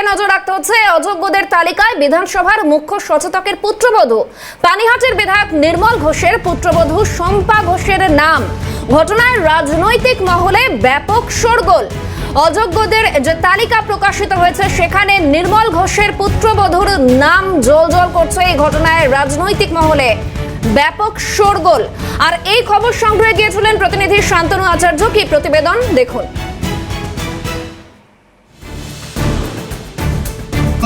নজর রাখতে হচ্ছে অযোগ্যদের তালিকায় বিধানসভার মুখ্য সচেতকের পুত্রবধূ পানিহাটির বিধায়ক নির্মল ঘোষের পুত্রবধূ শম্পা ঘোষের নাম। ঘটনায় রাজনৈতিক মহলে ব্যাপক শোরগোল। অযোগ্যদের যে তালিকা প্রকাশিত হয়েছে সেখানে নির্মল ঘোষের পুত্রবধূর নাম জ্বলজ্বল করছে। এই ঘটনায় রাজনৈতিক মহলে ব্যাপক শোরগোল। আর এই খবর সংগ্রহে গিয়েছিলেন প্রতিনিধি শান্তনু আচার্য। কি প্রতিবেদন দেখুন।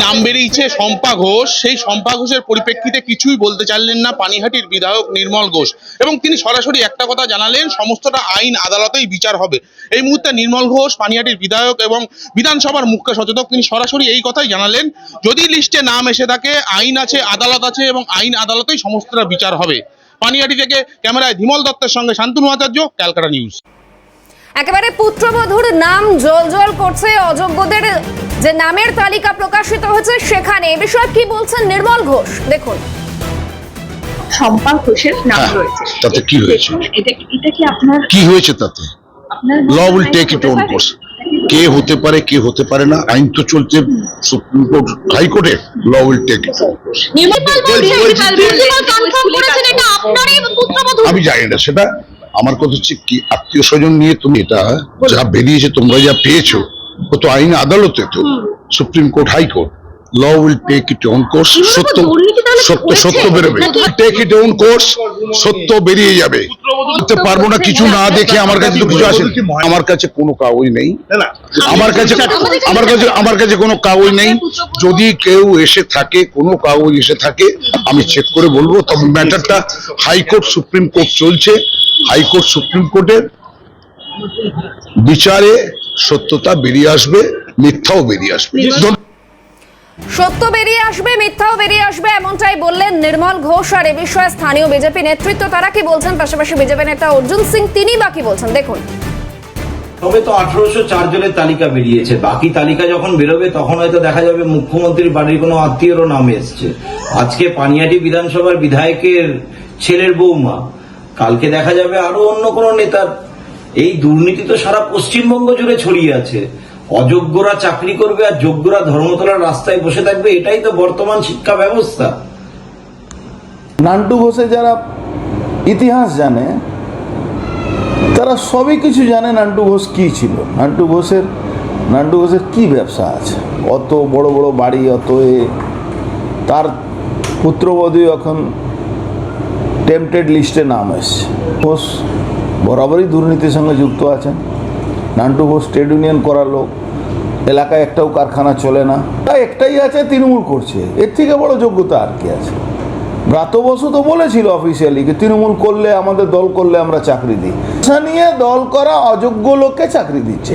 নাম বেরিয়েছে শম্পা ঘোষ। সেই শম্পা ঘোষের পরিপ্রেক্ষিতে কিছুই বলতে চাইলেন না পানিহাটির বিধায়ক নির্মল ঘোষ, এবং তিনি সরাসরি একটা কথা জানালেন, সমস্তটা আইন আদালতেই বিচার হবে। এই মুহূর্তে নির্মল ঘোষ পানিহাটির বিধায়ক এবং বিধানসভার মুখ্য সচেতক, তিনি সরাসরি এই কথাই জানালেন, যদি লিস্টে নাম এসে থাকে আইন আছে, আদালত আছে এবং আইন আদালতেই সমস্তটা বিচার হবে। পানিহাটি থেকে ক্যামেরায় ধীমল দত্তের সঙ্গে শান্তনু আচার্য, ক্যালকাটা নিউজ। একেবারে পুত্রবধূর নাম জ্বলজ্বল করছে। অযোগ্যদের যে নামের তালিকা প্রকাশিত হয়েছে সেখানে এ বিষয়ে কি বলছেন নির্মল ঘোষ দেখুন। শম্পা ঘোষের নাম রয়েছে, তাতে কি হয়েছে? এটা কি আপনার কি হয়েছে তাতে? Law will take it on course. কে হতে পারে কে হতে পারে না, আইন তো চলছে সুপ্রিম কোর্ট হাইকোর্টে। Law will take it on course. আমি জানি না সেটা। আমার কথা হচ্ছে কি, আত্মীয় স্বজন নিয়ে তুমি এটা যা বেরিয়েছে, তোমরা যা পেয়েছো, ও তো আইন আদালতে, তো supreme court high court. Law will take it on course. সত্য সত্য সত্য বেরোবে। টেক ইট অন কোর্স, সত্য বেরিয়ে যাবে। করতে পারবো না কিছু না দেখে। আমার কাছে তো কিছু আসে, আমার কাছে কোনো কাগজ নেই। আমার কাছে কোনো কাগজ নেই। যদি কেউ এসে থাকে, কোনো কাগজ এসে থাকে, আমি চেক করে বলবো। তবে ম্যাটারটা হাইকোর্ট সুপ্রিম কোর্ট চলছে। হাইকোর্ট সুপ্রিম কোর্টের বিচারে সত্যতা বেরিয়ে আসবে, মিথ্যাও বেরিয়ে আসবে। সত্য বেরিয়ে আসবে, মিথ্যাও বেরিয়ে আসবে, এমনটাই বললেন নির্মল ঘোষ। আর এ বিষয়ে স্থানীয় বিজেপি নেতৃত্ব তারা কি বলছেন, পাশাপাশি বিজেপি নেতা অর্জুন সিং তিনি বা কি বলছেন দেখুন। তবে তো 1804 জনের তালিকা বেরিয়েছে, বাকি তালিকা যখন বেরোবে তখন হয়তো দেখা যাবে মুখ্যমন্ত্রীর বাড়ির কোনো আত্মীয়রও নাম এসছে। আজকে পানিহাটি বিধানসভার বিধায়কের ছেলের বৌমা, কালকে দেখা যাবে আরো অন্য কোনো নেতার। এই দুর্নীতি তো সারা পশ্চিমবঙ্গ জুড়ে ছড়িয়ে আছে। অযোগ্যরা চাকরি করবে আর যোগ্যরা ধর্মতলার রাস্তায় বসে থাকবে, এটাই তো বর্তমান শিক্ষা ব্যবস্থা। নান্টু ঘোষের যারা ইতিহাস জানে তারা সবই কিছু জানে। নান্টু ঘোষ কি ছিল, নান্টু ঘোষের কি ব্যবসা আছে, অত বড় বড় বাড়ি, অত তার পুত্রবধূ এখন টেম্পটেড লিস্টে নাম এসছে। ঘোষ বরাবরই দুর্নীতির সঙ্গে যুক্ত আছেন। নান্টু ঘোষ ট্রেড ইউনিয়ন করার লোক, এলাকায় একটাও কারখানা চলে না, তাই একটাই আছে, তৃণমূল করছে। এর থেকে বড় যোগ্যতা আর কি আছে? ব্রাত্য বসু তো বলেছিল অফিসিয়ালি যে তৃণমূল করলে, আমাদের দল করলে আমরা চাকরি দিই। নিয়ে দল করা অযোগ্য লোককে চাকরি দিচ্ছে।